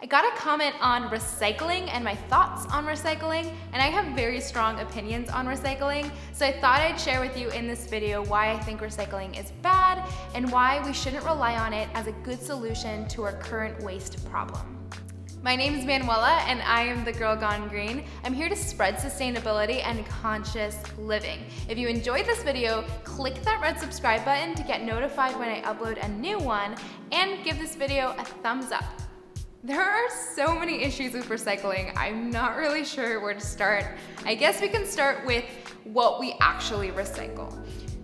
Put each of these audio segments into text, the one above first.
I got a comment on recycling and my thoughts on recycling, and I have very strong opinions on recycling, so I thought I'd share with you in this video why I think recycling is bad and why we shouldn't rely on it as a good solution to our current waste problem. My name is Manuela and I am the Girl Gone Green. I'm here to spread sustainability and conscious living. If you enjoyed this video, click that red subscribe button to get notified when I upload a new one, and give this video a thumbs up. There are so many issues with recycling, I'm not really sure where to start. I guess we can start with what we actually recycle.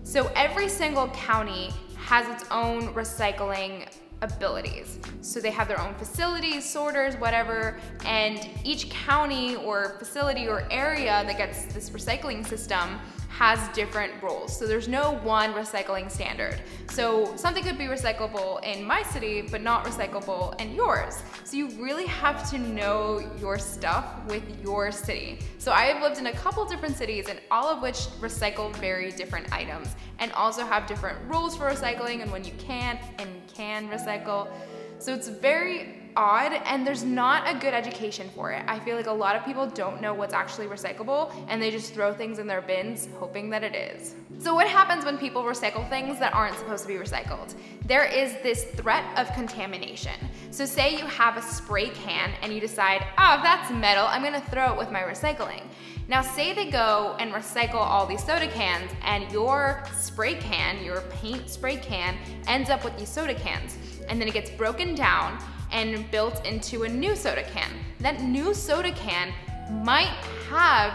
So every single county has its own recycling abilities. So they have their own facilities, sorters, whatever, and each county or facility or area that gets this recycling system has different rules. So there's no one recycling standard. So something could be recyclable in my city, but not recyclable in yours. So you really have to know your stuff with your city. So I have lived in a couple different cities, and all of which recycle very different items and also have different rules for recycling and when you can't and can recycle. So it's very odd, and there's not a good education for it. I feel like a lot of people don't know what's actually recyclable, and they just throw things in their bins hoping that it is. So what happens when people recycle things that aren't supposed to be recycled? There is this threat of contamination. So say you have a spray can and you decide, oh, that's metal, I'm gonna throw it with my recycling. Now say they go and recycle all these soda cans, and your spray can, your paint spray can, ends up with these soda cans, and then it gets broken down and built into a new soda can. That new soda can might have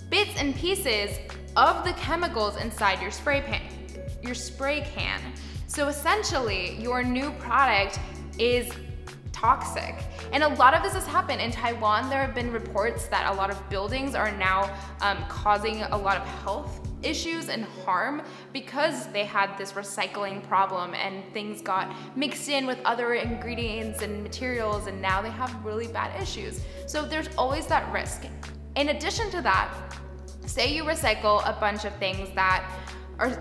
bits and pieces of the chemicals inside your spray can. So essentially, your new product is toxic. And a lot of this has happened. In Taiwan, there have been reports that a lot of buildings are now causing a lot of health issues and harm because they had this recycling problem and things got mixed in with other ingredients and materials, and now they have really bad issues. So there's always that risk. In addition to that, say you recycle a bunch of things that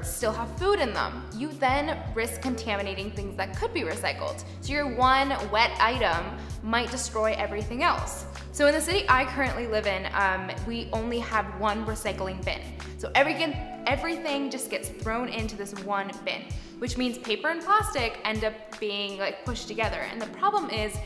still have food in them, you then risk contaminating things that could be recycled. So your one wet item might destroy everything else. So in the city I currently live in, we only have one recycling bin. So everything just gets thrown into this one bin, which means paper and plastic end up being like pushed together. And the problem is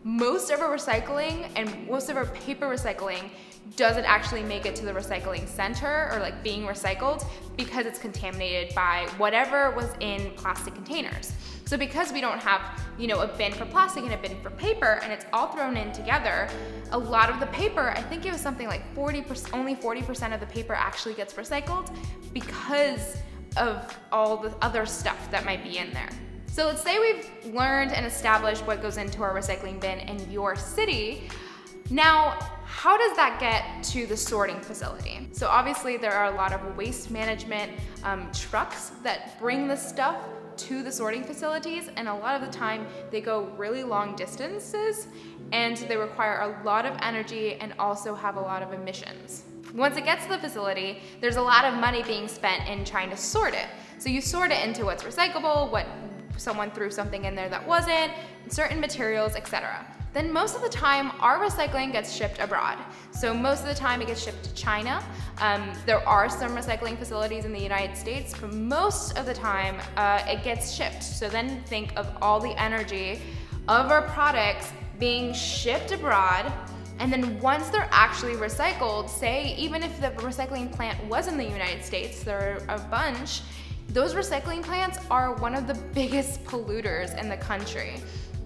most of our recycling and most of our paper recycling doesn't actually make it to the recycling center or like being recycled because it's contaminated by whatever was in plastic containers. So because we don't have, a bin for plastic and a bin for paper, and it's all thrown in together, a lot of the paper, I think it was something like only 40% of the paper actually gets recycled because of all the other stuff that might be in there. So let's say we've learned and established what goes into our recycling bin in your city. Now, how does that get to the sorting facility? So obviously there are a lot of waste management trucks that bring this stuff to the sorting facilities, and a lot of the time they go really long distances and they require a lot of energy and also have a lot of emissions. Once it gets to the facility, there's a lot of money being spent in trying to sort it. So you sort it into what's recyclable, what someone threw something in there that wasn't, certain materials, etc. Then most of the time, our recycling gets shipped abroad. So most of the time it gets shipped to China. There are some recycling facilities in the United States, but most of the time it gets shipped. So then think of all the energy of our products being shipped abroad, and then once they're actually recycled, say even if the recycling plant was in the United States, there are a bunch, those recycling plants are one of the biggest polluters in the country.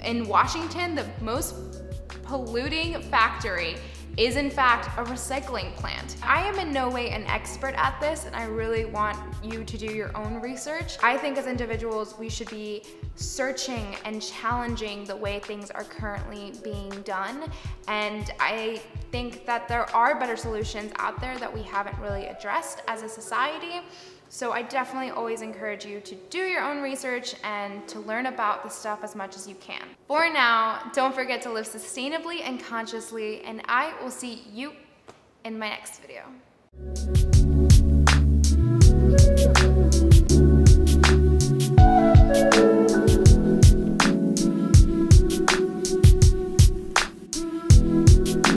In Washington, the most polluting factory is in fact a recycling plant. I am in no way an expert at this, and I really want you to do your own research. I think as individuals, we should be searching and challenging the way things are currently being done. And I think that there are better solutions out there that we haven't really addressed as a society. So I definitely always encourage you to do your own research and to learn about this stuff as much as you can. For now, don't forget to live sustainably and consciously, and I will see you in my next video.